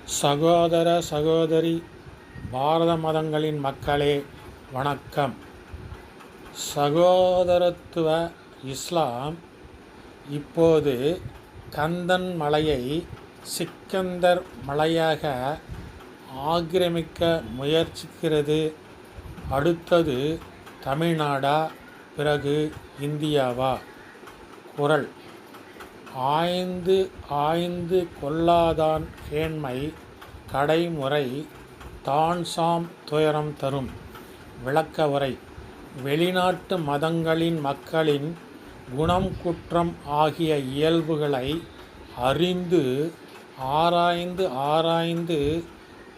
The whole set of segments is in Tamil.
சகோதர சகோதரி பாரத மதங்களின் மக்களே வணக்கம். சகோதரத்துவ இஸ்லாம் இப்போது கந்தன் மலையை சிக்கந்தர் மலையாக ஆக்கிரமிக்க முயற்சிக்கிறது. அடுத்தது தமிழ்நாடா, பிறகு இந்தியாவா? குறள்: ஆய்ந்து ஆய்ந்து கொள்ளாதான் கேண்மை கடைமுறை தான்சாம் துயரம் தரும். விளக்க உரை: வெளிநாட்டு மதங்களின் மக்களின் குணம் குற்றம் ஆகிய இயல்புகளை அறிந்து ஆராய்ந்து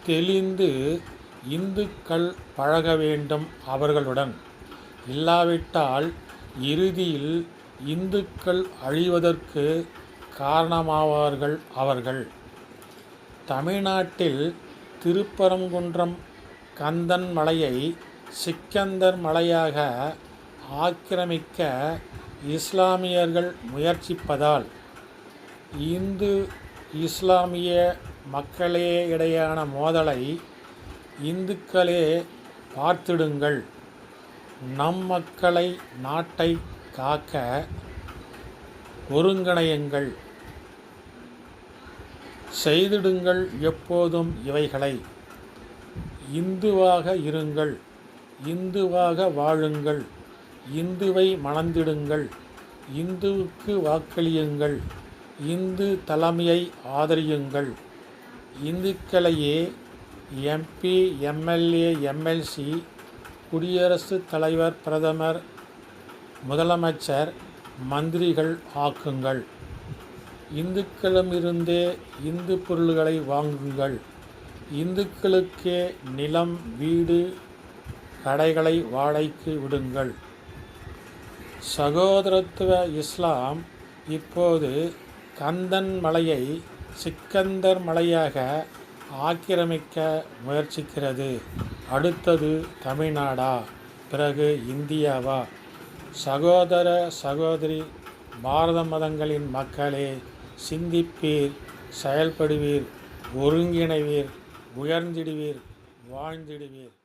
தெளிந்து இந்துக்கள் பழக வேண்டும் அவர்களுடன். இல்லாவிட்டால் இறுதியில் இந்துக்கள் அழிவதற்கு காரணமாவார்கள் அவர்கள். தமிழ்நாட்டில் திருப்பரங்குன்றம் கந்தன் மலையை சிக்கந்தர் மலையாக ஆக்கிரமிக்க இஸ்லாமியர்கள் முயற்சிப்பதால் இந்து இஸ்லாமிய மக்களிடையேயான மோதலை இந்துக்களே பார்த்திடுங்கள். நம் மக்களை நாட்டை காக்க ஒருங்கிணையுங்கள். செய்திடுங்கள் எப்போதும் இவைகளை. இந்துவாக இருங்கள், இந்துவாக வாழுங்கள், இந்துவை மணந்திடுங்கள், இந்துவுக்கு வாக்களியுங்கள், இந்து தலைமையை ஆதரியுங்கள். இந்துக்களையே எம்பி, எம்எல்ஏ, எம்எல்சி, குடியரசுத் தலைவர், பிரதமர், முதலமைச்சர், மந்திரிகள் ஆக்குங்கள். இந்துக்களிடமிருந்தே இந்து பொருள்களை வாங்குங்கள். இந்துக்களுக்கே நிலம், வீடு, கடைகளை வாடகைக்கு விடுங்கள். சகோதரத்துவ இஸ்லாம் இப்போது கந்தன் மலையை சிக்கந்தர் மலையாக ஆக்கிரமிக்க முயற்சிக்கிறது. அடுத்தது தமிழ்நாடா, பிறகு இந்தியாவா? சகோதர சகோதரி பாரத மதங்களின் மக்களே, சிந்திப்பீர், செயல்படுவீர், ஒருங்கிணைவீர், உயர்ந்திடுவீர், வாழ்ந்திடுவீர்.